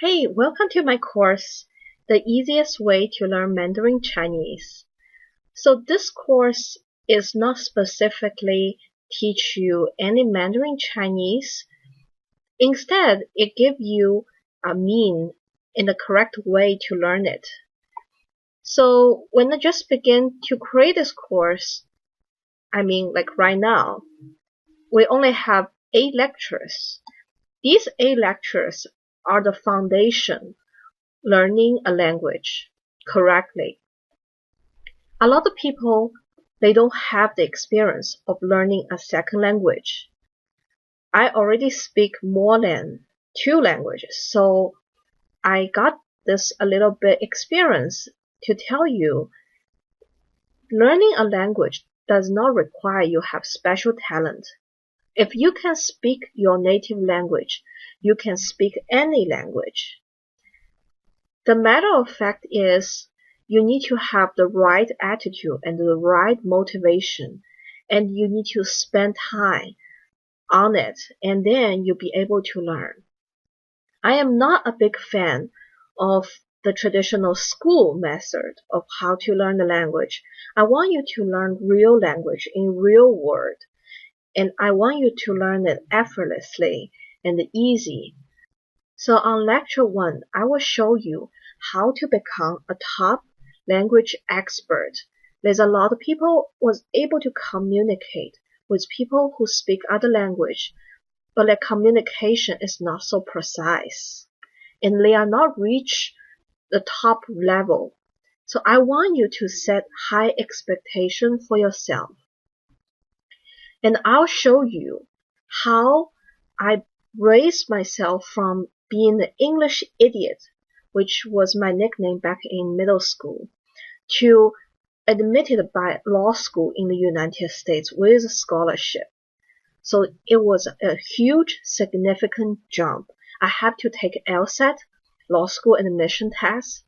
Hey, welcome to my course, The Easiest Way to Learn Mandarin Chinese. So this course is not specifically teach you any Mandarin Chinese. Instead, it gives you a mean in the correct way to learn it. So when I just begin to create this course, like right now, we only have 8 lectures. These 8 lectures are the foundation learning a language correctly. A lot of people, they don't have the experience of learning a second language. I already speak more than 2 languages, so I got this a little bit experience to tell you learning a language does not require you have special talent. If you can speak your native language, you can speak any language. The matter of fact is you need to have the right attitude and the right motivation, and you need to spend time on it, and then you'll be able to learn. I am not a big fan of the traditional school method of how to learn the language. I want you to learn real language in real world, and I want you to learn it effortlessly and easy. So on lecture 1, I will show you how to become a top language expert. There's a lot of people was able to communicate with people who speak other language, but their communication is not so precise, and they are not reach the top level. So I want you to set high expectation for yourself. And I'll show you how I raised myself from being the English idiot, which was my nickname back in middle school, to admitted by law school in the United States with a scholarship. So it was a huge, significant jump. I had to take LSAT, law school admission test,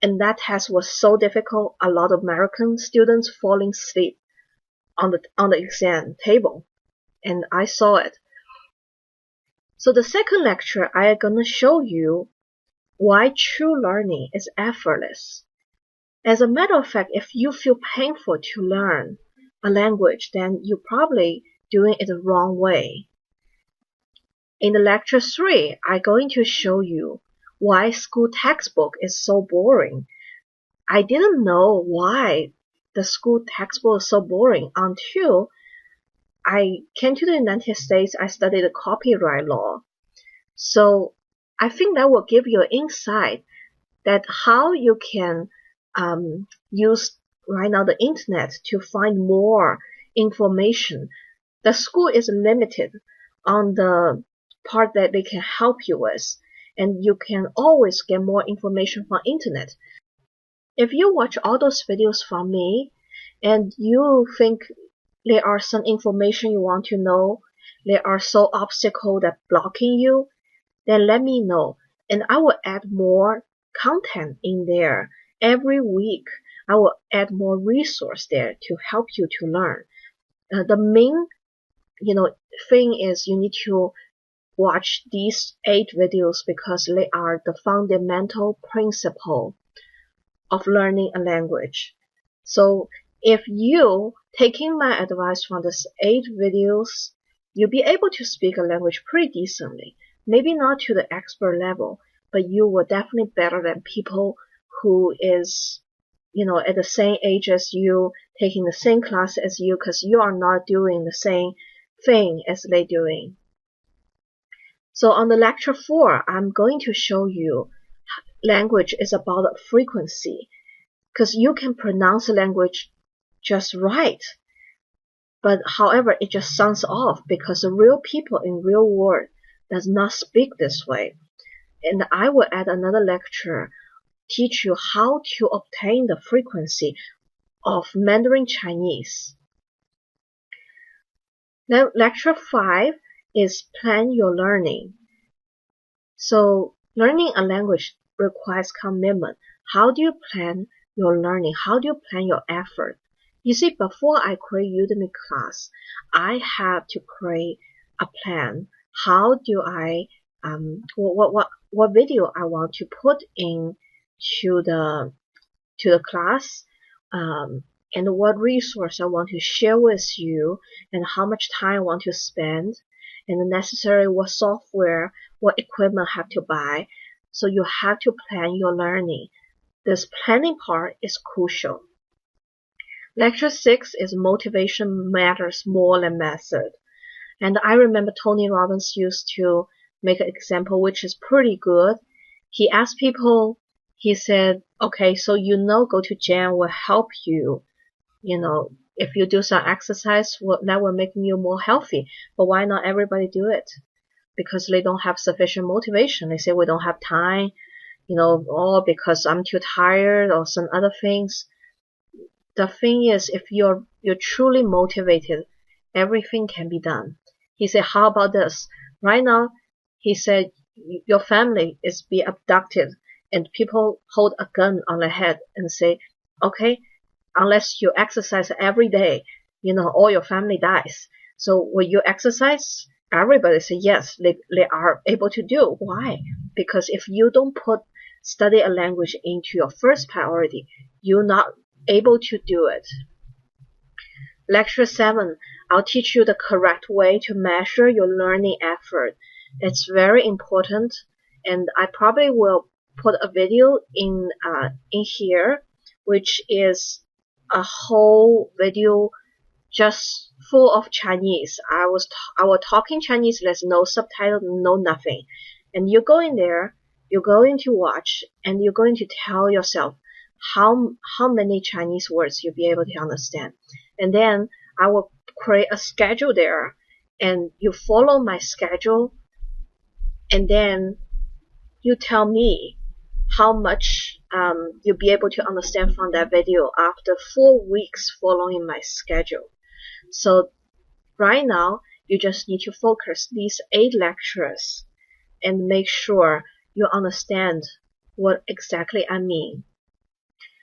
and that test was so difficult, a lot of American students falling asleep on the exam table, and I saw it. So the second lecture, I am gonna show you why true learning is effortless. As a matter of fact, if you feel painful to learn a language, then you're probably doing it the wrong way. In the lecture 3, I'm going to show you why school textbook is so boring. I didn't know why the school textbook is so boring until I came to the United States. I studied copyright law. So I think that will give you an insight that how you can use right now the internet to find more information. The school is limited on the part that they can help you with, and you can always get more information from internet. If you watch all those videos from me and you think there are some information you want to know, there are some obstacles that blocking you, then let me know, and I will add more content in there. Every week, I will add more resource there to help you to learn. The main, thing is you need to watch these 8 videos because they are the fundamental principle of learning a language. So if you taking my advice from these 8 videos, you'll be able to speak a language pretty decently. Maybe not to the expert level, but you will definitely better than people who is, at the same age as you, taking the same class as you, because you are not doing the same thing as they doing. So on the lecture 4, I'm going to show you language is about frequency, because you can pronounce the language just right, but however it just sounds off because the real people in real world does not speak this way. And I will add another lecture teach you how to obtain the frequency of Mandarin Chinese. Now lecture 5 is plan your learning. So learning a language requires commitment. How do you plan your learning? How do you plan your effort? You see, before I create Udemy class, I have to create a plan. How do I, what video I want to put in to the class, and what resource I want to share with you, and how much time I want to spend, and the necessary what software, what equipment I have to buy. So you have to plan your learning. This planning part is crucial. Lecture 6 is motivation matters more than method. And I remember Tony Robbins used to make an example which is pretty good. He asked people, he said, okay, so go to gym will help you. If you do some exercise, that will make you more healthy. But why not everybody do it? Because they don't have sufficient motivation. They say we don't have time, or because I'm too tired or some other things. The thing is, if you're truly motivated, everything can be done. He said, how about this? Right now, he said, your family is being abducted and people hold a gun on their head and say, okay, unless you exercise every day, all your family dies. So will you exercise? Everybody say yes, they are able to do. Why? Because if you don't study a language into your first priority, you're not able to do it. Lecture 7, I'll teach you the correct way to measure your learning effort. It's very important, and I probably will put a video in here, which is a whole video just full of Chinese. I was talking Chinese. There's no subtitle, no nothing. And you go in there, you're going to watch, and you're going to tell yourself how many Chinese words you'll be able to understand. And then I will create a schedule there, and you follow my schedule, and then you tell me how much you'll be able to understand from that video after 4 weeks following my schedule. So right now, you just need to focus these 8 lectures and make sure you understand what exactly I mean.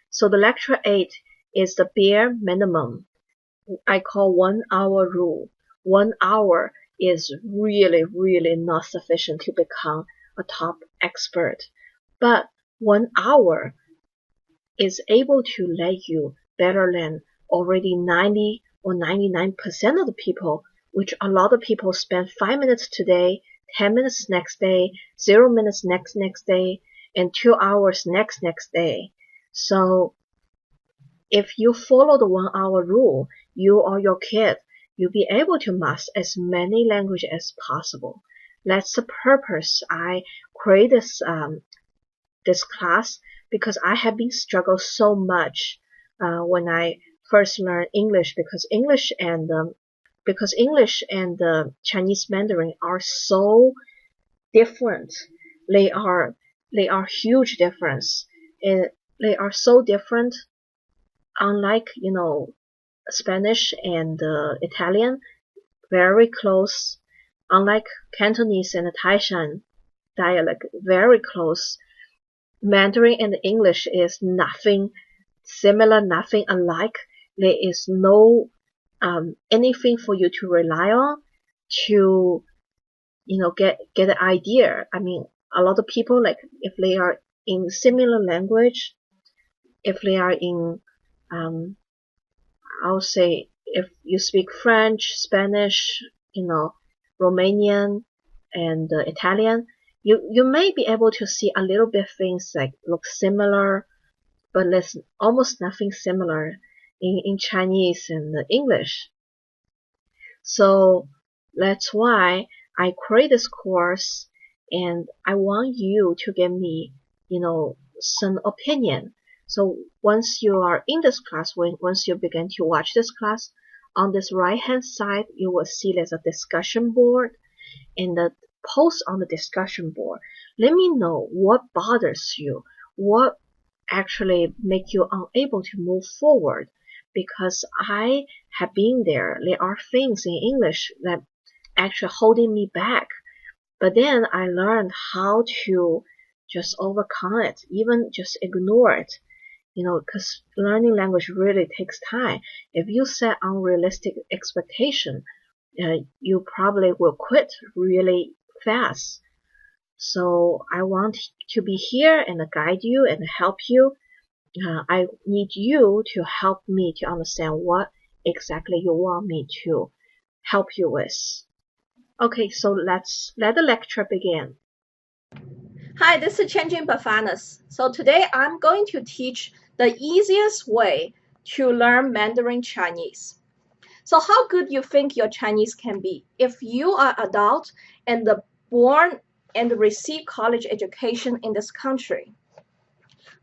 So the lecture 8 is the bare minimum. I call 1 hour rule. 1 hour is really, really not sufficient to become a top expert. But 1 hour is able to let you better than already 90 or 99% of the people, which a lot of people spend 5 minutes today, 10 minutes next day, 0 minutes next day, and 2 hours next day. So if you follow the 1 hour rule, you or your kid, you'll be able to master as many languages as possible. That's the purpose I create this class, because I have been struggling so much when I first learned English, because English and Chinese Mandarin are so different. They are huge difference. They are so different. Unlike Spanish and Italian, very close. Unlike Cantonese and Taishan dialect, very close. Mandarin and English is nothing similar, nothing alike. There is no anything for you to rely on to get an idea. I mean, a lot of people, like, if they are in similar language, if they are in I'll say, if you speak French, Spanish, Romanian, and Italian, you may be able to see a little bit things like look similar, but there's almost nothing similar in Chinese and English. So that's why I create this course, and I want you to give me, some opinion. So once you are in this class, once you begin to watch this class, on this right hand side, you will see there's a discussion board, and the post on the discussion board. Let me know what bothers you, what actually make you unable to move forward, because I have been there. There are things in English that actually holding me back. But then I learned how to just overcome it, even just ignore it. Because learning language really takes time. If you set unrealistic expectation, you probably will quit really fast. So I want to be here and guide you and help you. I need you to help me to understand what exactly you want me to help you with. Okay, so let's let the lecture begin. Hi, this is Changing Bafanas. So today I'm going to teach the easiest way to learn Mandarin Chinese. So how good you think your Chinese can be if you are adult and born and receive college education in this country?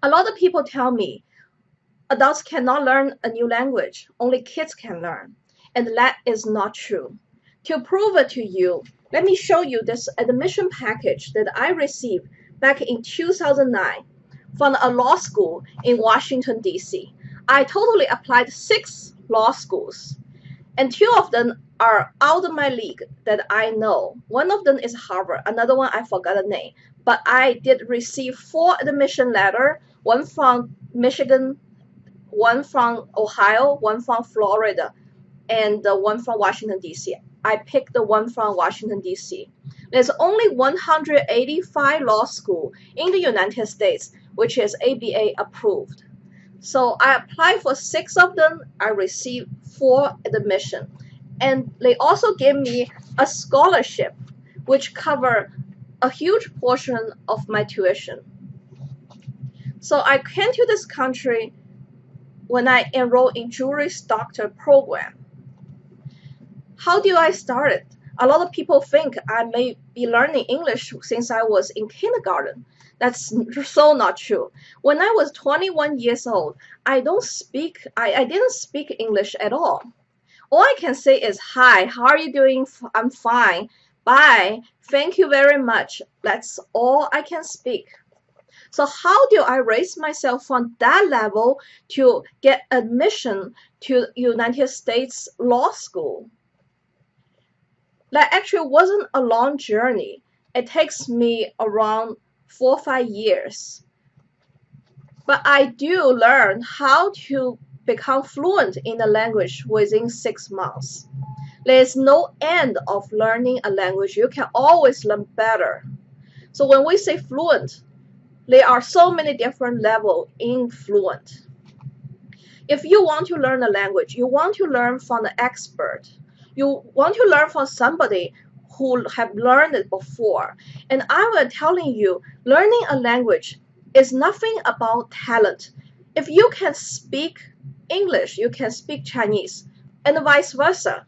A lot of people tell me adults cannot learn a new language, only kids can learn. And that is not true. To prove it to you, let me show you this admission package that I received back in 2009 from a law school in Washington, D.C. I totally applied 6 law schools, and 2 of them are out of my league that I know. One of them is Harvard, another one I forgot the name. But I did receive 4 admission letters, one from Michigan, one from Ohio, one from Florida, and the one from Washington, D.C. I picked the one from Washington, D.C. There's only 185 law schools in the United States which is ABA approved. So I applied for 6 of them. I received 4 admission. And they also gave me a scholarship which covered a huge portion of my tuition. So I came to this country when I enrolled in Juris Doctor program. How do I start it? A lot of people think I may be learning English since I was in kindergarten. That's so not true. When I was 21 years old, I didn't speak English at all. All I can say is, hi, how are you doing? I'm fine. Bye. Thank you very much. That's all I can speak. So how do I raise myself from that level to get admission to United States law school? That actually wasn't a long journey. It takes me around 4 or 5 years. But I do learn how to become fluent in the language within 6 months. There is no end of learning a language. You can always learn better. So when we say fluent, there are so many different levels in fluent. If you want to learn a language, you want to learn from the expert. You want to learn from somebody who have learned it before. And I was telling you, learning a language is nothing about talent. If you can speak English, you can speak Chinese, and vice versa.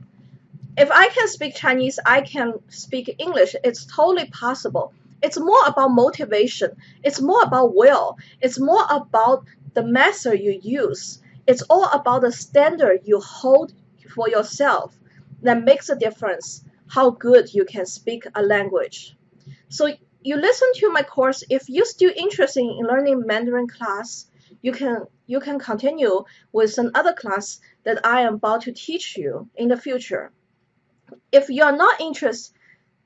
If I can speak Chinese, I can speak English. It's totally possible. It's more about motivation. It's more about will. It's more about the method you use. It's all about the standard you hold for yourself that makes a difference how good you can speak a language. So you listen to my course. If you're still interested in learning Mandarin class, you can continue with another class that I am about to teach you in the future. If you are not interested,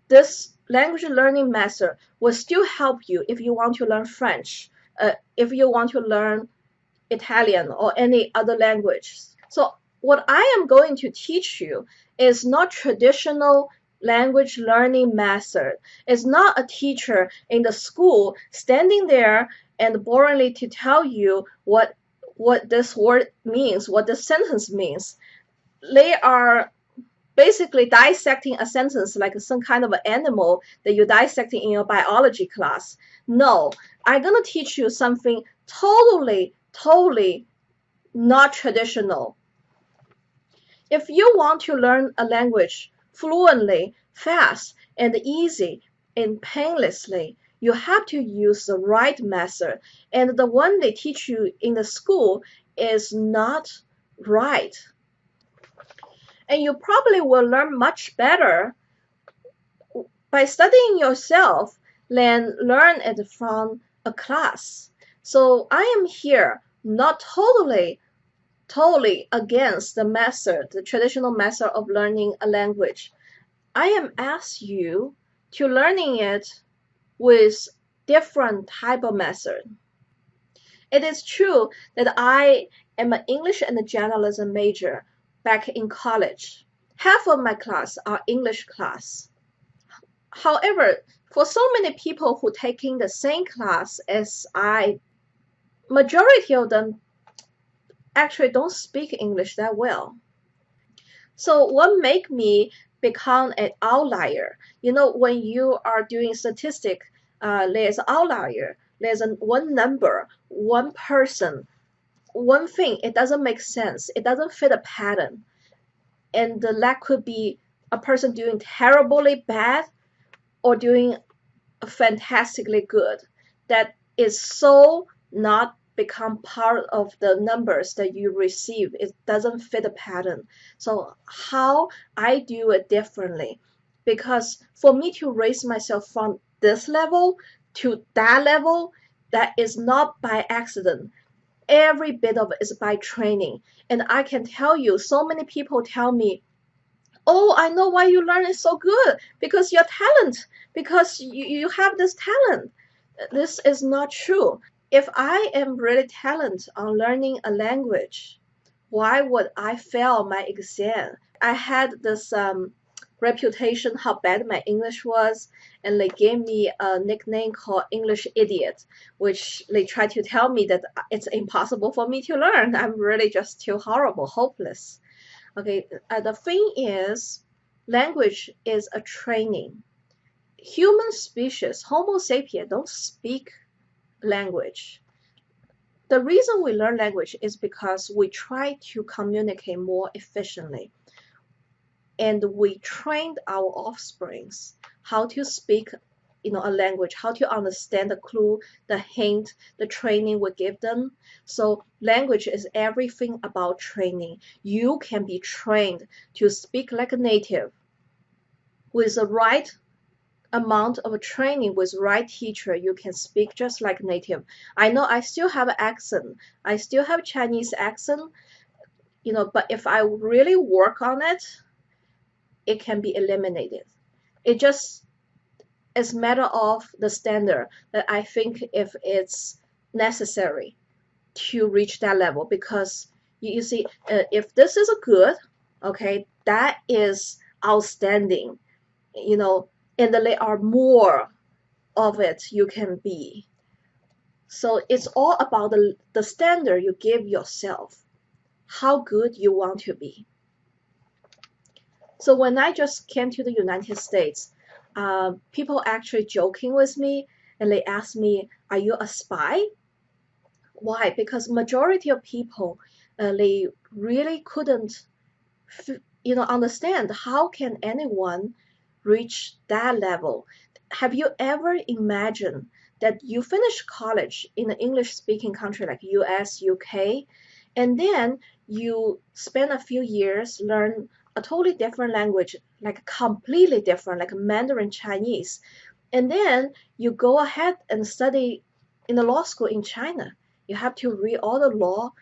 this language learning method will still help you if you want to learn French, if you want to learn Italian or any other language. So what I am going to teach you is not traditional language learning method. It's not a teacher in the school standing there and boringly to tell you what this word means, what this sentence means. They are basically dissecting a sentence like some kind of an animal that you're dissecting in your biology class. No, I'm going to teach you something totally not traditional. If you want to learn a language fluently, fast, and easy, and painlessly, you have to use the right method. And the one they teach you in the school is not right. And you probably will learn much better by studying yourself than learn it from a class. So I am here not totally against the method, the traditional method of learning a language. I am asked you to learning it with different type of method. It is true that I am an English and journalism major back in college. Half of my class are English class. However, For so many people who taking the same class as I, majority of them actually don't speak English that well. So what make me become an outlier? When you are doing statistic, there's an outlier. There's one number, one person, one thing. It doesn't make sense. It doesn't fit a pattern. And that could be a person doing terribly bad or doing fantastically good. That is so not become part of the numbers that you receive. It doesn't fit the pattern. So how I do it differently, because for me to raise myself from this level to that level, that is not by accident. Every bit of it is by training. And I can tell you, so many people tell me, oh, I know why you learn it so good, because your talent, because you have this talent. This is not true. If I am really talented on learning a language, why would I fail my exam? I had this reputation how bad my English was, and they gave me a nickname called English Idiot, which they tried to tell me that it's impossible for me to learn. I'm really just too horrible, hopeless. Okay, the thing is, language is a training. Human species, Homo sapiens, don't speak language. The reason we learn language is because we try to communicate more efficiently. And we trained our offsprings how to speak a language, how to understand the clue, the hint, the training we give them. So language is everything about training. You can be trained to speak like a native with the right amount of training, with right teacher. You can speak just like native. I know I still have an accent. I still have Chinese accent, but if I really work on it, it can be eliminated. It just is matter of the standard that I think if it's necessary to reach that level, because you see, if this is a good, okay, that is outstanding, and there are more of it you can be. So it's all about the standard you give yourself, how good you want to be. So when I just came to the United States, people actually joking with me, and they asked me, "Are you a spy?" Why? Because majority of people, they really couldn't, understand how can anyone reach that level. Have you ever imagined that you finish college in an English-speaking country like US, UK, and then you spend a few years learn a totally different language, like completely different, like Mandarin Chinese, and then you go ahead and study in the law school in China. You have to read all the law,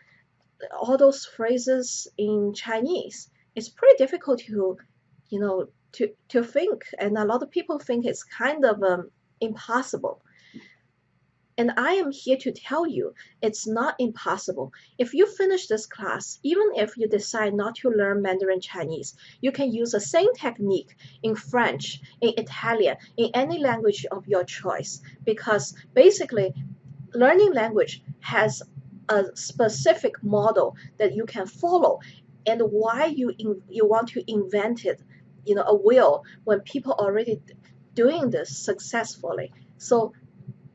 all those phrases in Chinese. It's pretty difficult to think, and a lot of people think it's kind of impossible. And I am here to tell you it's not impossible. If you finish this class, even if you decide not to learn Mandarin Chinese, you can use the same technique in French, in Italian, in any language of your choice, because basically learning language has a specific model that you can follow. And why you want to invent it, a wheel, when people are already doing this successfully. So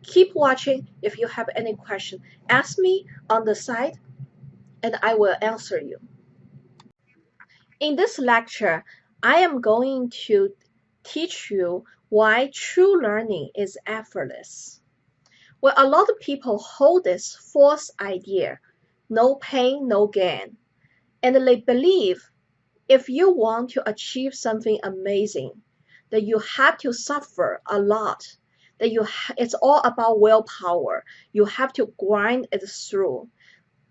keep watching. If you have any question, ask me on the side and I will answer you. In this lecture, I am going to teach you why true learning is effortless. Well, a lot of people hold this false idea, no pain, no gain. And they believe if you want to achieve something amazing, that you have to suffer a lot, that it's all about willpower. You have to grind it through.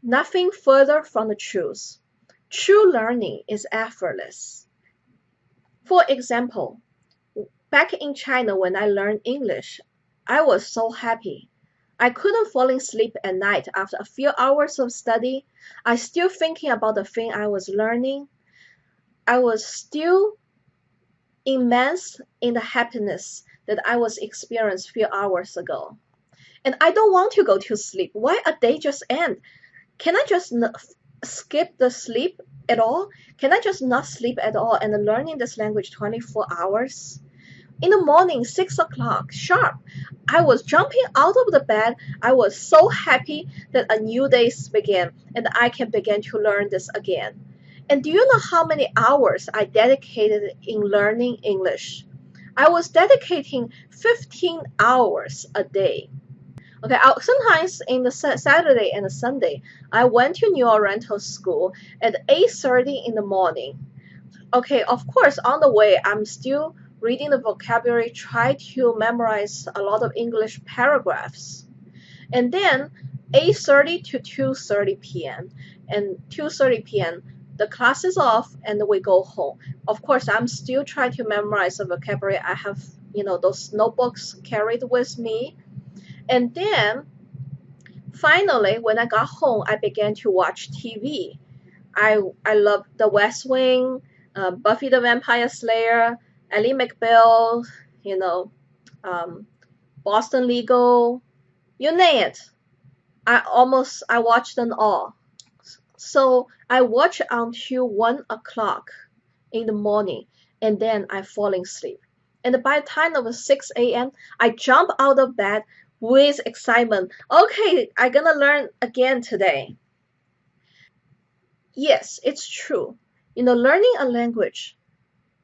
Nothing further from the truth. True learning is effortless. For example, back in China when I learned English, I was so happy. I couldn't fall asleep at night after a few hours of study. I still thinking about the thing I was learning. I was still immense in the happiness that I was experienced a few hours ago. And I don't want to go to sleep. Why a day just end? Can I just skip the sleep at all? Can I just not sleep at all and learning this language 24 hours? In the morning, 6 o'clock sharp, I was jumping out of the bed. I was so happy that a new day began and I can begin to learn this again. And do you know how many hours I dedicated in learning English? I was dedicating 15 hours a day. Okay, sometimes in the Saturday and the Sunday, I went to New Oriental school at 8:30 in the morning. Okay, of course, on the way, I'm still reading the vocabulary, try to memorize a lot of English paragraphs. And then 8:30 to 2:30 p.m. And 2:30 p.m., the class is off and we go home. Of course, I'm still trying to memorize the vocabulary. I have, those notebooks carried with me. And then finally, when I got home, I began to watch TV. I love The West Wing, Buffy the Vampire Slayer, Ally McBeal, um, Boston Legal, you name it. I watched them all. So I watch until 1 o'clock in the morning, and then I falling asleep. And by the time of 6 a.m., I jump out of bed with excitement. Okay, I'm gonna learn again today. Yes, it's true. Learning a language,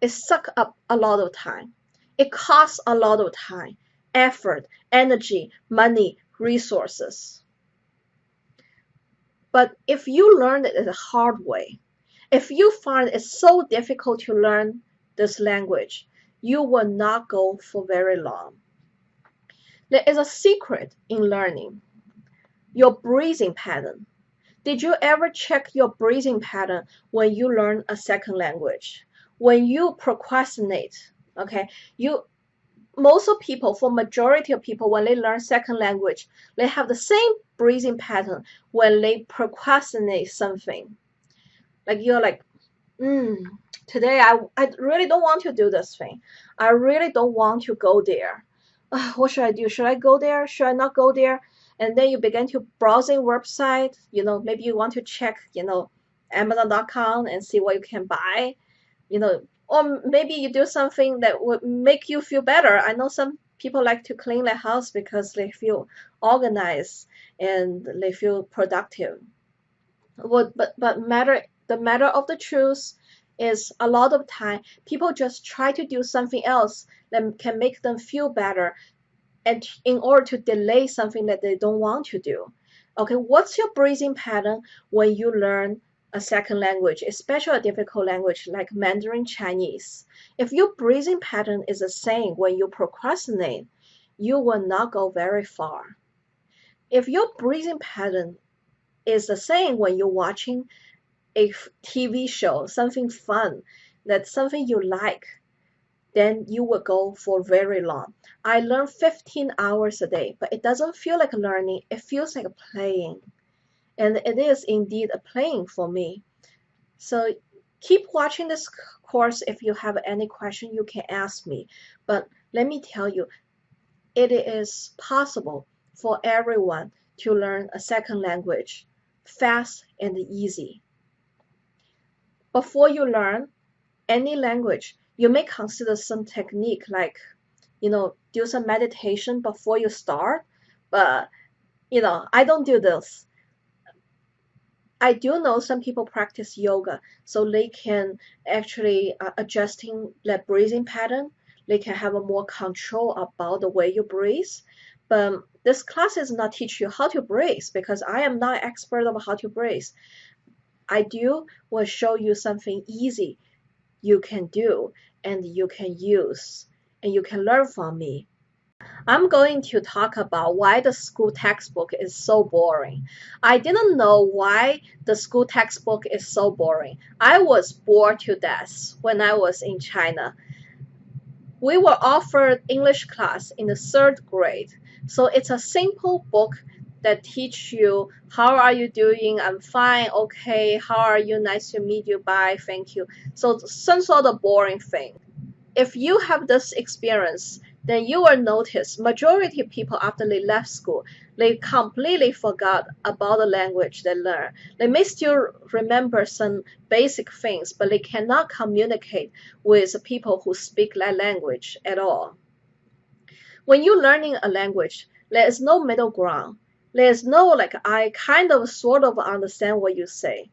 it sucks up a lot of time. It costs a lot of time, effort, energy, money, resources. But if you learn it the hard way, if you find it so difficult to learn this language, you will not go for very long. There is a secret in learning. Your breathing pattern. Did you ever check your breathing pattern when you learn a second language? When you procrastinate, okay? Most of people, for majority of people, when they learn second language, they have the same breathing pattern when they procrastinate something. Like you're like, today I really don't want to do this thing. I really don't want to go there. What should I do? Should I go there? Should I not go there? And then you begin to browsing website. Maybe you want to check, Amazon.com and see what you can buy. Or maybe you do something that would make you feel better. I know some people like to clean their house because they feel organized and they feel productive. But the matter of the truth is a lot of time people just try to do something else that can make them feel better, and in order to delay something that they don't want to do. Okay, what's your breathing pattern when you learn a second language, especially a difficult language like Mandarin Chinese? If your breathing pattern is the same when you procrastinate, you will not go very far. If your breathing pattern is the same when you're watching a TV show, something fun, that's something you like, then you will go for very long. I learn 15 hours a day, but it doesn't feel like learning, it feels like playing. And it is indeed a playing for me. So keep watching this course. If you have any question, you can ask me. But let me tell you, it is possible for everyone to learn a second language fast and easy. Before you learn any language, you may consider some technique like, do some meditation before you start. But, I don't do this. I do know some people practice yoga, so they can actually adjusting their breathing pattern. They can have a more control about the way you breathe. But this class is not teach you how to breathe because I am not expert of how to breathe. I will show you something easy you can do and you can use and you can learn from me. I'm going to talk about why the school textbook is so boring. I didn't know why the school textbook is so boring. I was bored to death when I was in China. We were offered English class in the 3rd grade. So it's a simple book that teach you how are you doing, I'm fine, okay, how are you, nice to meet you, bye, thank you. So some sort of boring thing. If you have this experience, then you will notice majority of people after they left school, they completely forgot about the language they learned. They may still remember some basic things, but they cannot communicate with people who speak that language at all. When you're learning a language, there is no middle ground. There is no like I kind of sort of understand what you say.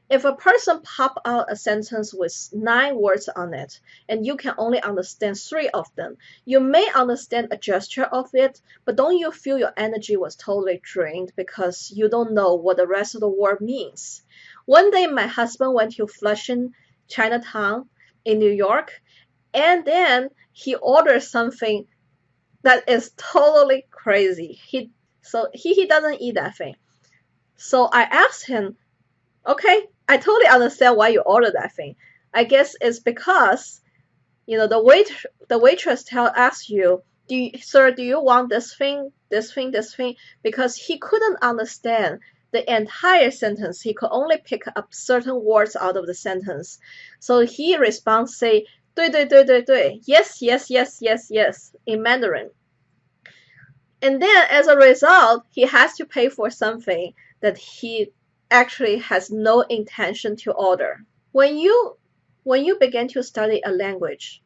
If a person pop out a sentence with 9 words on it, and you can only understand 3 of them, you may understand a gesture of it, but don't you feel your energy was totally drained because you don't know what the rest of the word means? One day my husband went to Flushing, Chinatown in New York, and then he ordered something that is totally crazy. He doesn't eat that thing. So I asked him, okay, I totally understand why you ordered that thing. I guess it's because, the waitress asks you, sir, do you want this thing, this thing, this thing? Because he couldn't understand the entire sentence. He could only pick up certain words out of the sentence. So he responds, say, 对对对对对, yes, yes, yes, yes, yes, in Mandarin. And then as a result, he has to pay for something that he actually has no intention to order. When you begin to study a language,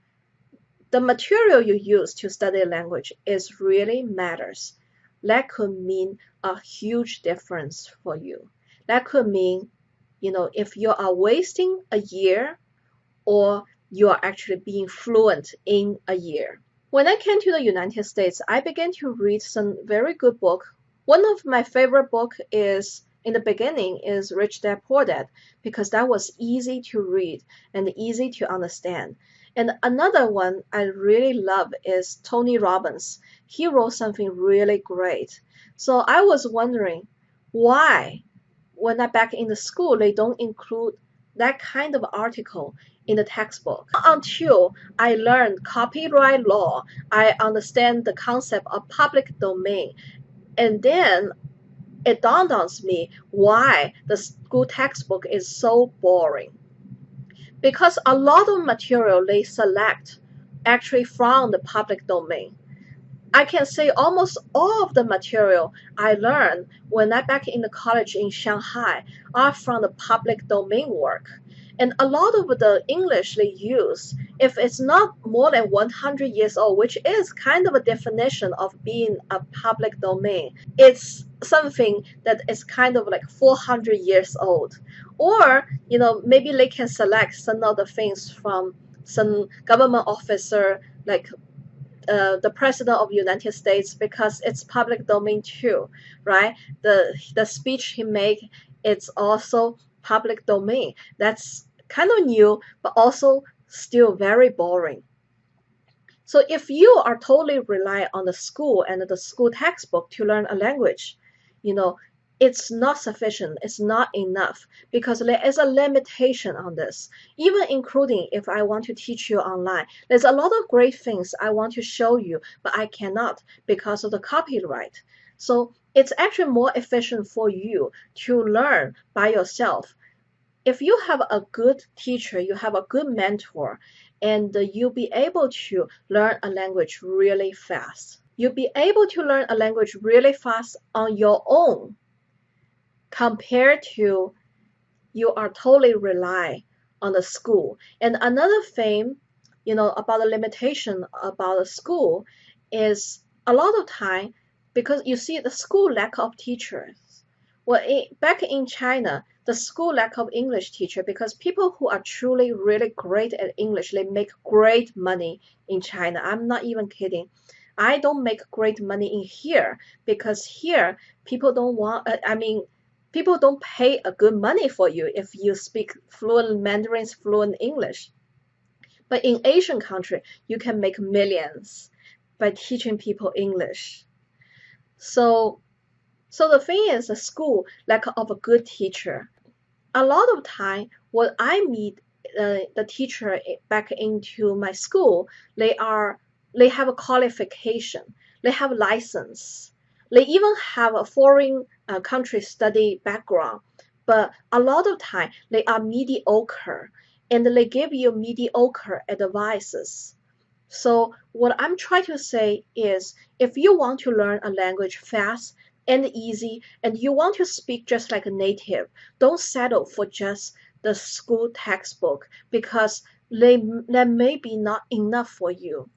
the material you use to study a language is really matters. That could mean a huge difference for you. That could mean, if you are wasting a year or you are actually being fluent in a year. When I came to the United States, I began to read some very good books. One of my favorite books is, in the beginning, is Rich Dad Poor Dad, because that was easy to read and easy to understand. And another one I really love is Tony Robbins. He wrote something really great. So I was wondering why, when I back in the school, they don't include that kind of article in the textbook. Until I learned copyright law, I understand the concept of public domain. And then it dawned on me why the school textbook is so boring. Because a lot of material they select actually from the public domain. I can say almost all of the material I learned when I back in the college in Shanghai are from the public domain work. And a lot of the English they use, if it's not more than 100 years old, which is kind of a definition of being a public domain, it's something that is kind of like 400 years old. Or, maybe they can select some of the things from some government officer, like the president of the United States, because it's public domain too, right? The speech he make, it's also public domain. That's kind of new, but also still very boring. So if you are totally rely on the school and the school textbook to learn a language, it's not sufficient, it's not enough, because there is a limitation on this. Even including if I want to teach you online, there's a lot of great things I want to show you, but I cannot because of the copyright. So it's actually more efficient for you to learn by yourself. If you have a good teacher, you have a good mentor, and you'll be able to learn a language really fast. You'll be able to learn a language really fast on your own, compared to you are totally rely on the school. And another thing, about the limitation about the school is a lot of time, because you see the school lack of teachers. Well, back in China, the school lack of English teacher, because people who are truly really great at English, they make great money in China. I'm not even kidding. I don't make great money in here because here people don't want, people don't pay a good money for you if you speak fluent Mandarin, fluent English. But in Asian country, you can make millions by teaching people English. So the thing is, the school lack of a good teacher. A lot of time, when I meet the teacher back into my school, they have a qualification, they have license, they even have a foreign country study background, but a lot of time they are mediocre, and they give you mediocre advices. So what I'm trying to say is if you want to learn a language fast and easy and you want to speak just like a native, don't settle for just the school textbook because that may be not enough for you.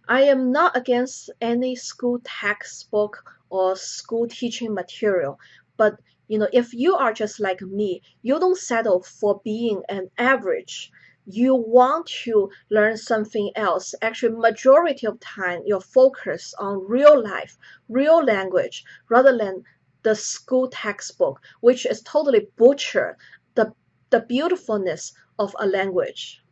I am not against any school textbook or school teaching material, but if you are just like me, you don't settle for being an average. You want to learn something else. Actually, majority of time, you're focused on real life, real language, rather than the school textbook, which is totally butchered the beautifulness of a language.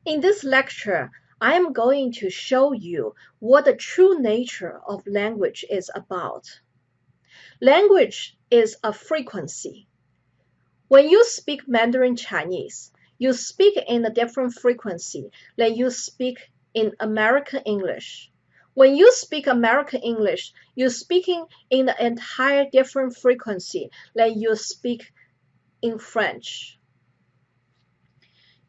In this lecture, I am going to show you what the true nature of language is about. Language is a frequency. When you speak Mandarin Chinese, you speak in a different frequency than you speak in American English. When you speak American English, you're speaking in an entire different frequency than you speak in French.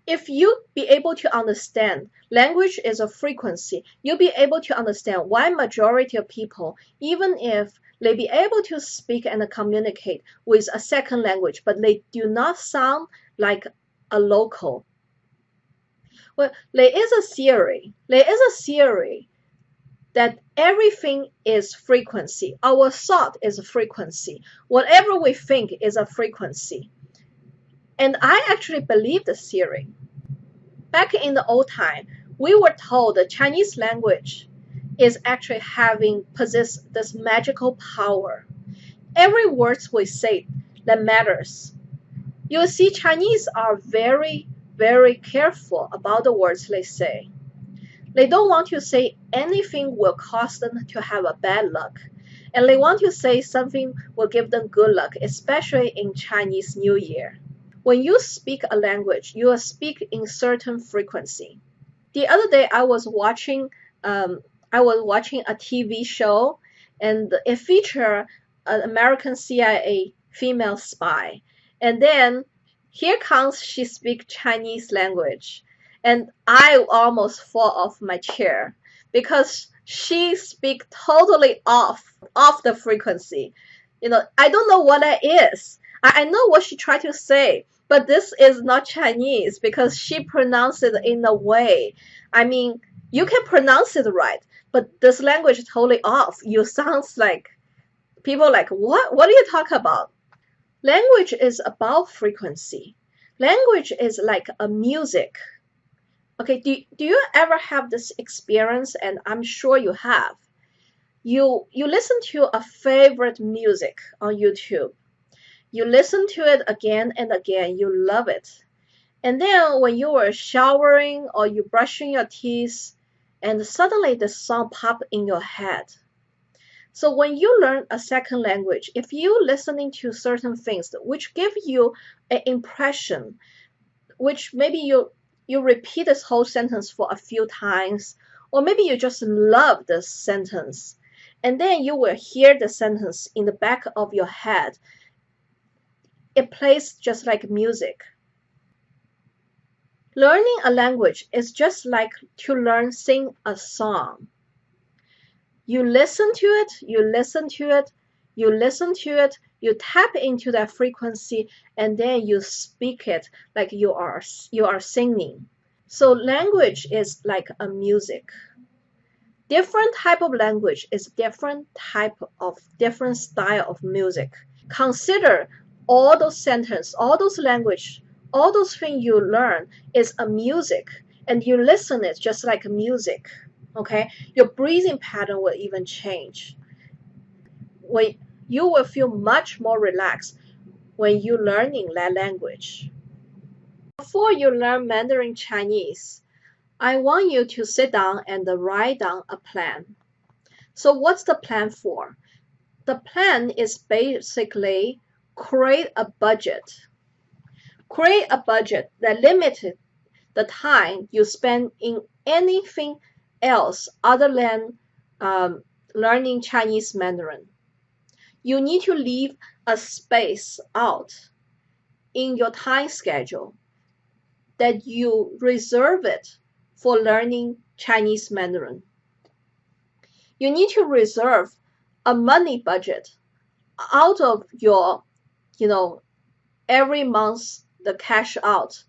If you be able to understand language is a frequency, you'll be able to understand why majority of people, even if they be able to speak and communicate with a second language, but they do not sound like a local. Well, there is a theory that everything is frequency. Our thought is a frequency. Whatever we think is a frequency. And I actually believe the theory. Back in the old time, we were told the Chinese language is actually possess this magical power. Every word we say that matters. You see, Chinese are very, very careful about the words they say. They don't want to say anything will cause them to have a bad luck. And they want to say something will give them good luck, especially in Chinese New Year. When you speak a language, you speak in certain frequency. The other day, I was watching a TV show, and it featured an American CIA female spy. And then here comes she speak Chinese language, and I almost fall off my chair because she speak totally off the frequency. I don't know what that is. I know what she tried to say, but this is not Chinese because she pronounced it in a way. I mean, you can pronounce it right, but this language is totally off. You sounds like people like, what? What are you talking about? Language is about frequency. Language is like a music. Okay, do you ever have this experience? And I'm sure you have. You listen to a favorite music on YouTube. You listen to it again and again. You love it. And then when you were showering or you brushing your teeth, and suddenly the song pop in your head. So when you learn a second language, if you listening to certain things which give you an impression, which maybe you repeat this whole sentence for a few times, or maybe you just love this sentence, and then you will hear the sentence in the back of your head. It plays just like music. Learning a language is just like to sing a song. You listen to it, you listen to it, you listen to it, you tap into that frequency, and then you speak it like you are singing. So language is like a music. Different type of language is different style of music. Consider all those sentences, all those language, all those things you learn is a music, and you listen it just like music. Okay, your breathing pattern will even change. When you will feel much more relaxed when you're learning that language. Before you learn Mandarin Chinese, I want you to sit down and write down a plan. So what's the plan for? The plan is basically create a budget. Create a budget that limits the time you spend in anything else other than learning Chinese Mandarin. You need to leave a space out in your time schedule that you reserve it for learning Chinese Mandarin. You need to reserve a money budget out of your, every month the cash out.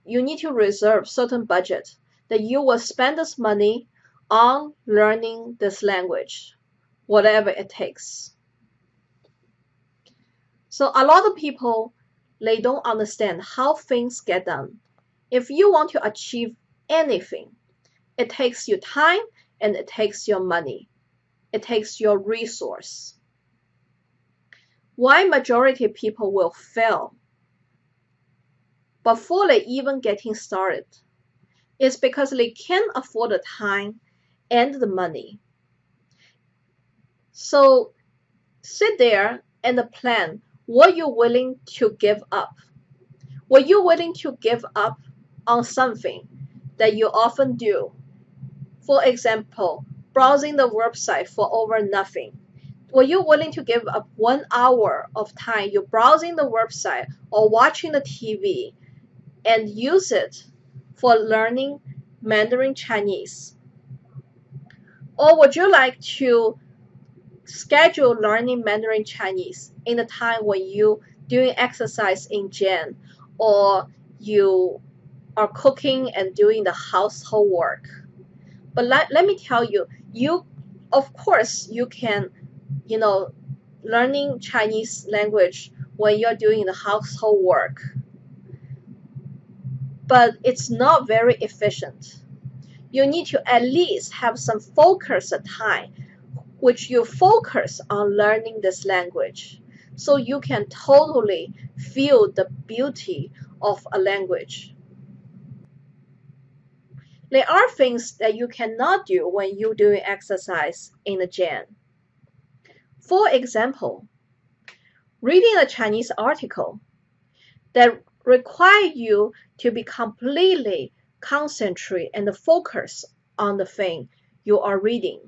You need to reserve certain budget that you will spend this money on learning this language, whatever it takes. So a lot of people, they don't understand how things get done. If you want to achieve anything, it takes you time and it takes your money. It takes your resource. Why majority of people will fail before they even getting started is because they can't afford the time and the money. So sit there and plan what you're willing to give up. Were you willing to give up on something that you often do? For example, browsing the website for over nothing. Were you willing to give up 1 hour of time you're browsing the website or watching the TV and use it for learning Mandarin Chinese? Or would you like to schedule learning Mandarin Chinese in the time when you doing exercise in gym or you are cooking and doing the household work? But let me tell you, of course you can, learning Chinese language when you're doing the household work, but it's not very efficient. You need to at least have some focus time which you focus on learning this language so you can totally feel the beauty of a language. There are things that you cannot do when you're doing exercise in the gym. For example, reading a Chinese article that require you to be completely concentrate and focus on the thing you are reading.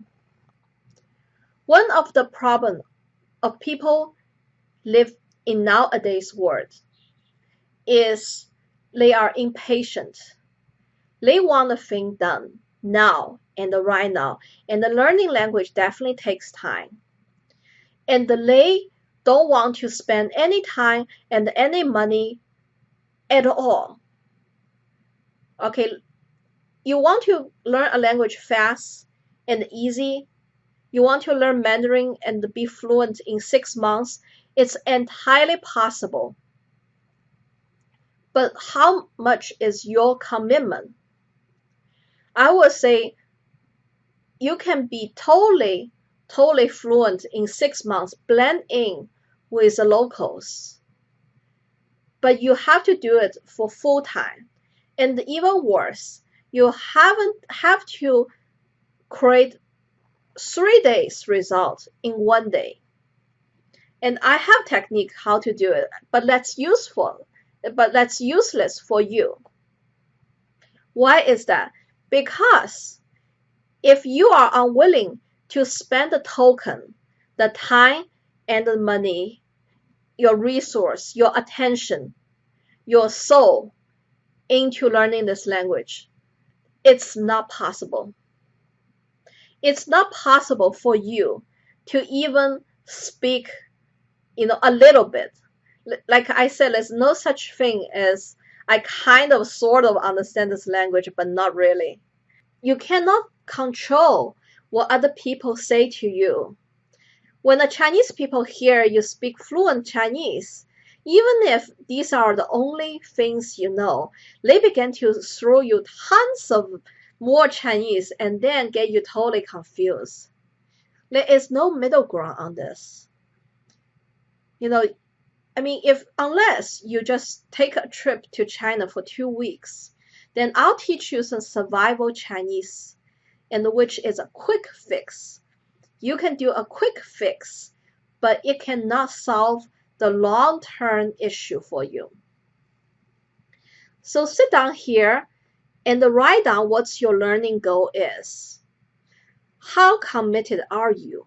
One of the problems of people live in nowadays world is they are impatient. They want the thing done now and right now, and the learning language definitely takes time. And they don't want to spend any time and any money at all. Okay, you want to learn a language fast and easy. You want to learn Mandarin and be fluent in 6 months. It's entirely possible. But how much is your commitment? I would say you can be totally fluent in 6 months, blend in with the locals. But you have to do it for full time. And even worse, you have to create 3 days result in 1 day. And I have technique how to do it, but that's useless for you. Why is that? Because if you are unwilling to spend the token, the time and the money, your resource, your attention, your soul into learning this language, it's not possible. It's not possible for you to even speak, a little bit. Like I said, there's no such thing as I kind of sort of understand this language, but not really. You cannot control what other people say to you. When the Chinese people hear you speak fluent Chinese, even if these are the only things you know, they begin to throw you tons of more Chinese and then get you totally confused. There is no middle ground on this. Unless you just take a trip to China for 2 weeks, then I'll teach you some survival Chinese, and which is a quick fix. You can do a quick fix, but it cannot solve the long-term issue for you. So sit down here and write down what your learning goal is. How committed are you?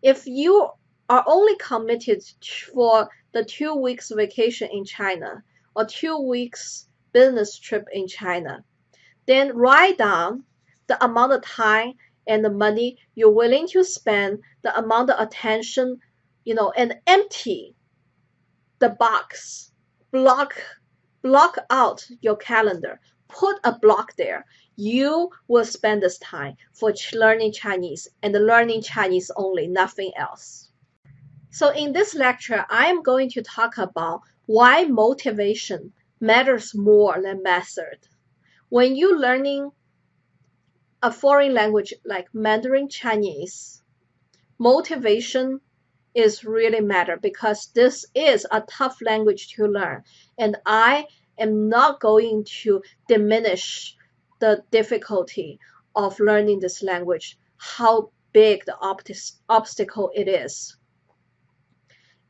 If you are only committed for the 2 weeks vacation in China or 2 weeks business trip in China, Then write down the amount of time and the money you're willing to spend, the amount of attention, and empty the box. Block out your calendar. Put a block there. You will spend this time for learning Chinese and learning Chinese only, nothing else. So in this lecture, I am going to talk about why motivation matters more than method. When you're learning a foreign language like Mandarin Chinese, motivation is really matter because this is a tough language to learn, and I am not going to diminish the difficulty of learning this language, how big the obstacle it is.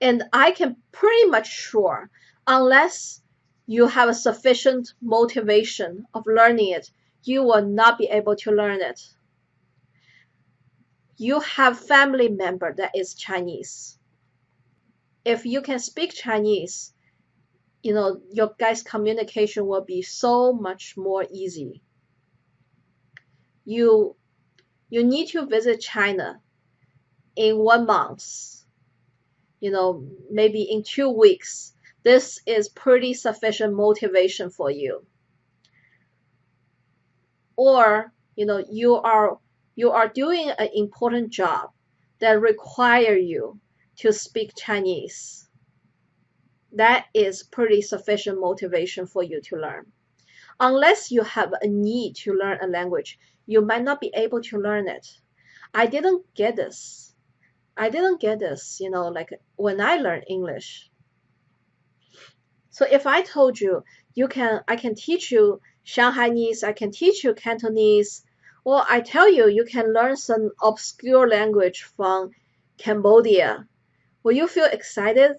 And I can pretty much sure, unless you have a sufficient motivation of learning it, you will not be able to learn it. You have family member that is Chinese. If you can speak Chinese, your guys' communication will be so much more easy. You need to visit China in 1 month, maybe in 2 weeks. This is pretty sufficient motivation for you. Or, you are doing an important job that require you to speak Chinese. That is pretty sufficient motivation for you to learn. Unless you have a need to learn a language, you might not be able to learn it. I didn't get this, like when I learned English. So if I told you, I can teach you Shanghainese, I can teach you Cantonese, or I tell you, you can learn some obscure language from Cambodia, will you feel excited?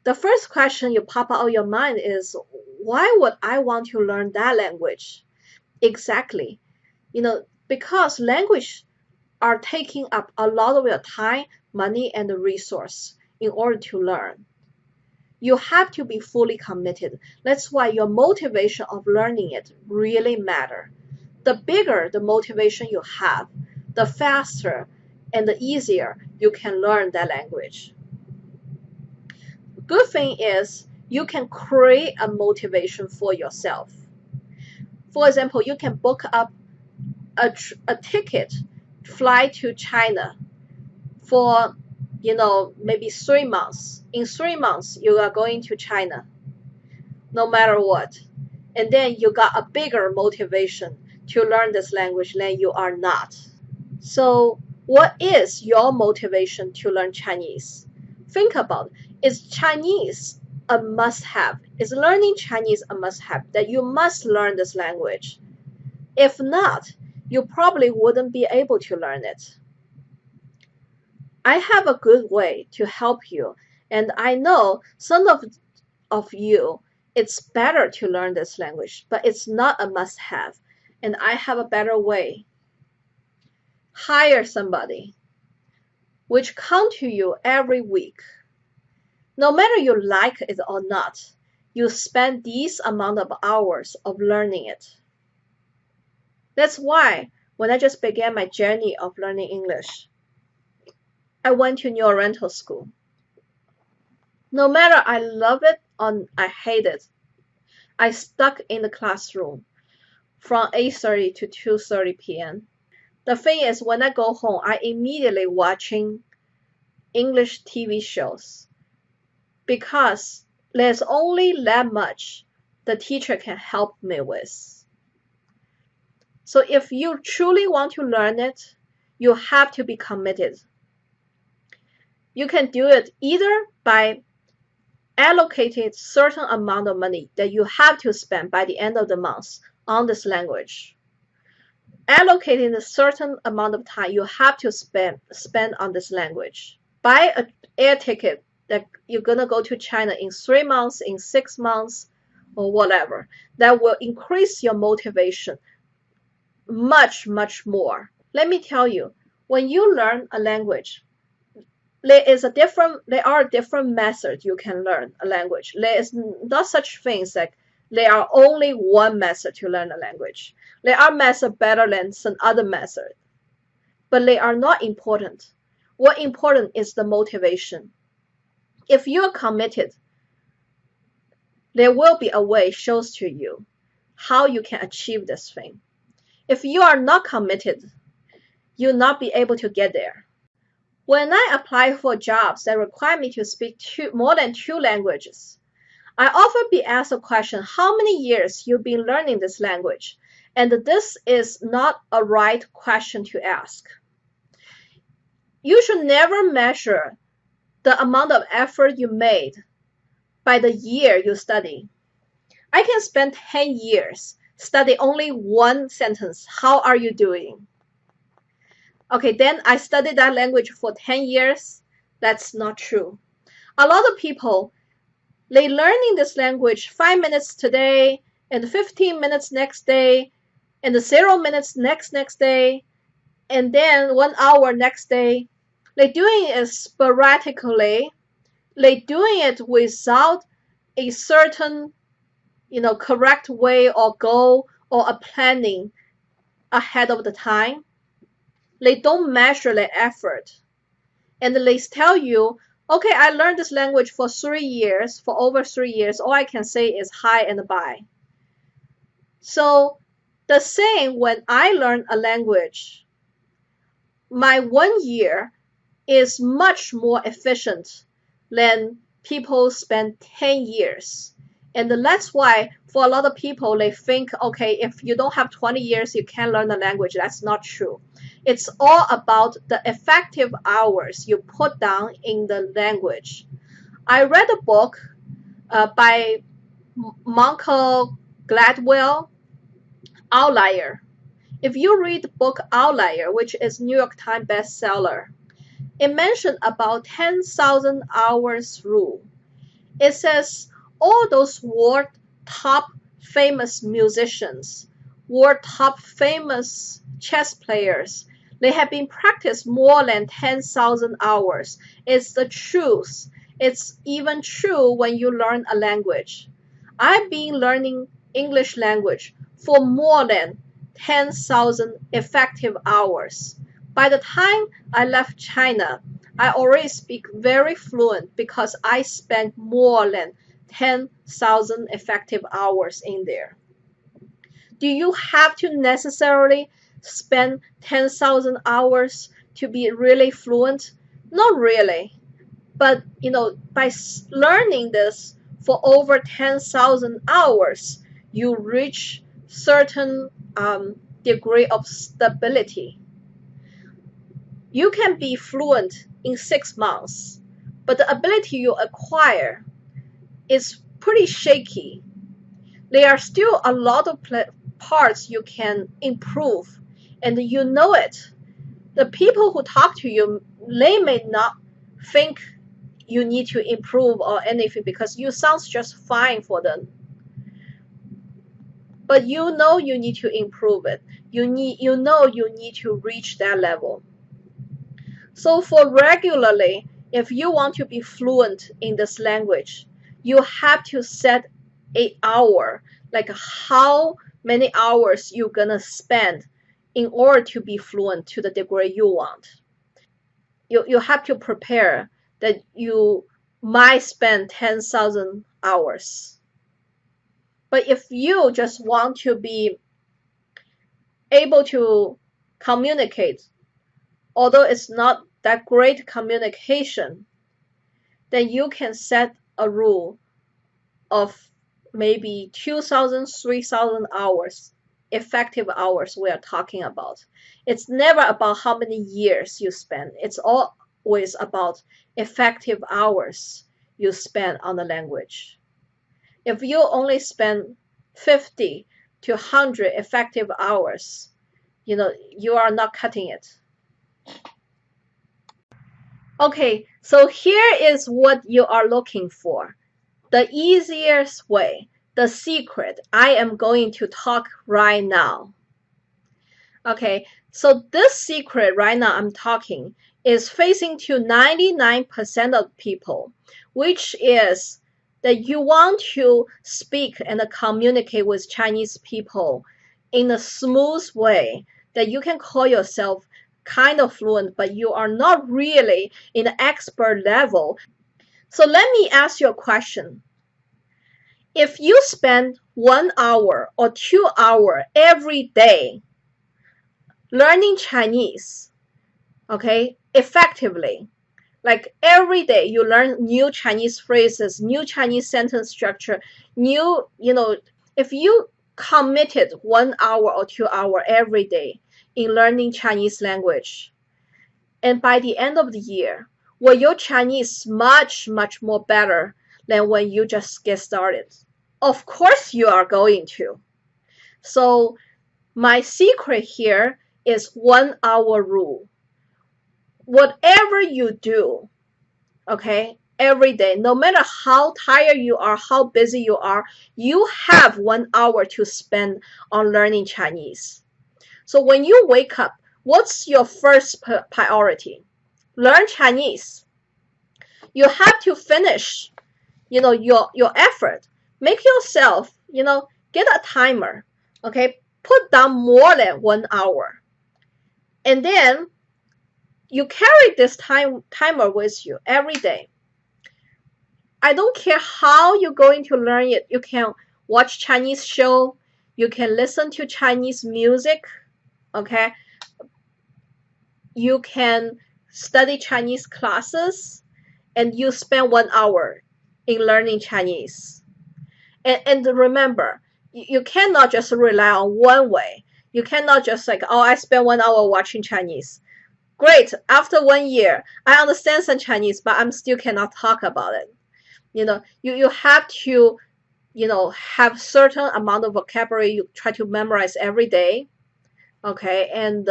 The first question you pop out of your mind is, why would I want to learn that language? Exactly. Because language are taking up a lot of your time, money, and resource in order to learn. You have to be fully committed. That's why your motivation of learning it really matter. The bigger the motivation you have, the faster and the easier you can learn that language. Good thing is you can create a motivation for yourself. For example, you can book up a ticket, fly to China for, maybe 3 months. In 3 months, you are going to China, no matter what. And then you got a bigger motivation to learn this language than you are not. So what is your motivation to learn Chinese? Think about it. Is Chinese a must-have? Is learning Chinese a must-have, that you must learn this language? If not, you probably wouldn't be able to learn it. I have a good way to help you, and I know some of you, it's better to learn this language, but it's not a must-have, and I have a better way. Hire somebody which come to you every week. No matter you like it or not, you spend these amount of hours of learning it. That's why when I just began my journey of learning English, I went to New Oriental School. No matter I love it or I hate it, I stuck in the classroom from 8:30 to 2:30 p.m. The thing is, when I go home, I immediately watching English TV shows because there's only that much the teacher can help me with. So if you truly want to learn it, you have to be committed. You can do it either by allocating certain amount of money that you have to spend by the end of the month on this language. Allocating a certain amount of time you have to spend on this language. Buy an air ticket that you're gonna go to China in 3 months, in 6 months, or whatever. That will increase your motivation much, much more. Let me tell you, when you learn a language, there are different methods you can learn a language. There is not such things like There are only one method to learn a language. There are methods better than some other method, but they are not important. What important is the motivation. If you are committed, there will be a way shows to you how you can achieve this thing. If you are not committed, you'll not be able to get there. When I apply for jobs that require me to speak more than 2 languages, I often be asked a question, how many years you've been learning this language? And this is not a right question to ask. You should never measure the amount of effort you made by the year you study. I can spend 10 years study only one sentence. How are you doing? Okay, then I studied that language for 10 years. That's not true. A lot of people, they learning this language 5 minutes today and 15 minutes next day and 0 minutes next day and then 1 hour next day. They doing it sporadically. They doing it without a certain, correct way or goal or a planning ahead of the time. They don't measure their effort. And they tell you, okay, I learned this language for 3 years, for over 3 years. All I can say is hi and bye. So the same when I learn a language, my 1 year is much more efficient than people spend 10 years. And that's why for a lot of people, they think, okay, if you don't have 20 years, you can't learn the language. That's not true. It's all about the effective hours you put down in the language. I read a book by Malcolm Gladwell, Outlier. If you read the book Outlier, which is New York Times bestseller, it mentioned about 10,000 hours rule. It says all those world top famous musicians, world top famous chess players, they have been practiced more than 10,000 hours. It's the truth. It's even true when you learn a language. I've been learning English language for more than 10,000 effective hours. By the time I left China, I already speak very fluent because I spent more than 10,000 effective hours in there. Do you have to necessarily spend 10,000 hours to be really fluent? Not really. But, by learning this for over 10,000 hours, you reach certain degree of stability. You can be fluent in 6 months, but the ability you acquire is pretty shaky. There are still a lot of parts you can improve, and you know it. The people who talk to you, they may not think you need to improve or anything because you sound just fine for them. But you know you need to improve it. You know you need to reach that level. So for regularly, if you want to be fluent in this language, you have to set an hour, like how many hours you're gonna spend in order to be fluent to the degree you want. You have to prepare that you might spend 10,000 hours. But if you just want to be able to communicate, although it's not that great communication, then you can set a rule of maybe 2,000, 3,000 hours, effective hours we are talking about. It's never about how many years you spend. It's always about effective hours you spend on the language. If you only spend 50 to 100 effective hours, you are not cutting it. Okay, so here is what you are looking for. The easiest way, the secret I am going to talk right now. Okay, so this secret right now I'm talking is facing to 99% of people, which is that you want to speak and communicate with Chinese people in a smooth way, that you can call yourself kind of fluent, but you are not really in the expert level. So let me ask you a question. If you spend 1 hour or 2 hours every day learning Chinese, okay, effectively, like every day you learn new Chinese phrases, new Chinese sentence structure, if you committed 1 hour or 2 hours every day in learning Chinese language, and by the end of the year, will your Chinese much, much more better than when you just get started? Of course you are going to. So my secret here is 1 hour rule. Whatever you do, okay, every day, no matter how tired you are, how busy you are, you have 1 hour to spend on learning Chinese. So when you wake up, what's your first priority? Learn Chinese. You have to finish, your effort. Make yourself, get a timer, okay? Put down more than 1 hour. And then you carry this timer with you every day. I don't care how you're going to learn it. You can watch Chinese show. You can listen to Chinese music, okay? You can study Chinese classes, and you spend 1 hour in learning Chinese. And remember, you cannot just rely on one way. You cannot just like, oh, I spent 1 hour watching Chinese. Great, after 1 year, I understand some Chinese, but I still cannot talk about it. You have to, have certain amount of vocabulary you try to memorize every day, okay? And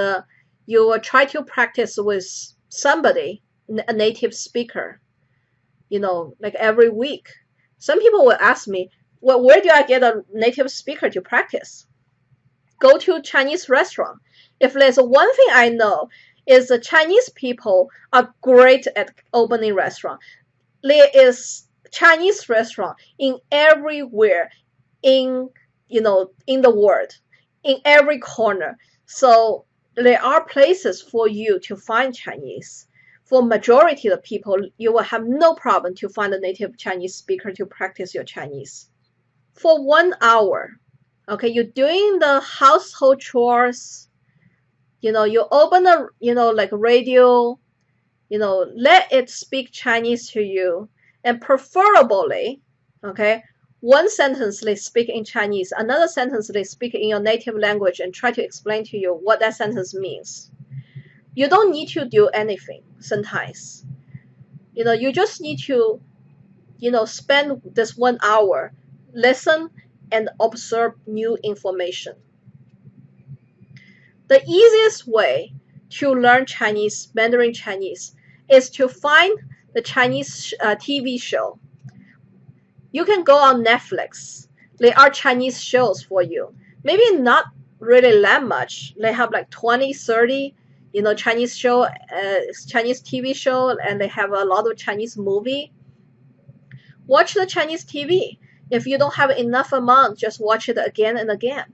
you will try to practice with somebody, a native speaker, like every week. Some people will ask me, well, where do I get a native speaker to practice? Go to Chinese restaurant. If there's one thing I know, is the Chinese people are great at opening restaurant. There is Chinese restaurant in everywhere in the world, in every corner. So there are places for you to find Chinese. For majority of the people, you will have no problem to find a native Chinese speaker to practice your Chinese. For 1 hour, okay, you're doing the household chores, you open a, like radio, let it speak Chinese to you, and preferably, okay, one sentence they speak in Chinese, another sentence they speak in your native language, and try to explain to you what that sentence means. You don't need to do anything sometimes. You just need to, spend this 1 hour, listen and observe new information. The easiest way to learn Chinese, Mandarin Chinese, is to find the Chinese TV show. You can go on Netflix. There are Chinese shows for you. Maybe not really that much. They have like 20, 30, Chinese show, Chinese TV show, and they have a lot of Chinese movie. Watch the Chinese TV. If you don't have enough amount, just watch it again and again.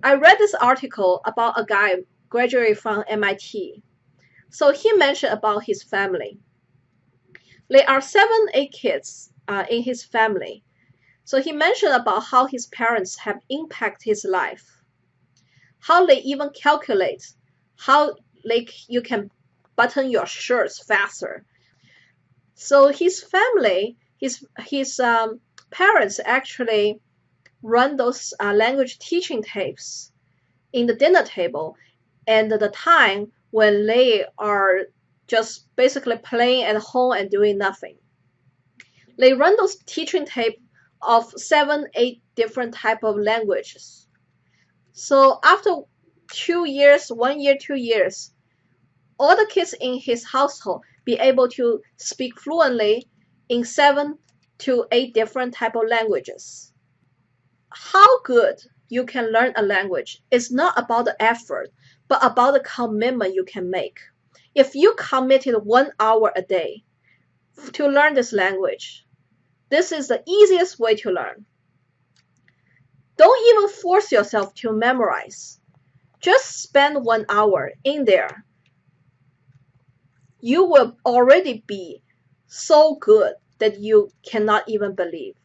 I read this article about a guy graduated from MIT. So he mentioned about his family. There are 7, 8 kids in his family. So he mentioned about how his parents have impacted his life. How they even calculate how you can button your shirts faster. So his family, his parents actually run those language teaching tapes in the dinner table, and the time when they are just basically playing at home and doing nothing. They run those teaching tape of 7, 8 different type of languages. So after 2 years, 1 year, 2 years, all the kids in his household be able to speak fluently in 7 to 8 different type of languages. How good you can learn a language is not about the effort, but about the commitment you can make. If you committed 1 hour a day to learn this language, This is the easiest way to learn. Don't even force yourself to memorize. Just spend 1 hour in there. You will already be so good that you cannot even believe.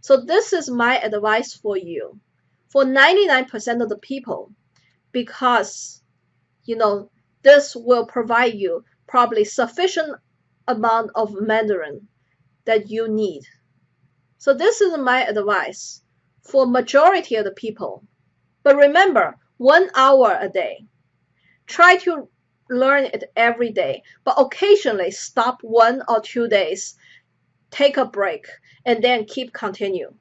So this is my advice for you. For 99% of the people, because this will provide you probably sufficient amount of Mandarin that you need. So this is my advice for majority of the people. But remember, 1 hour a day. Try to learn it every day, but occasionally stop 1 or 2 days, take a break, and then continue.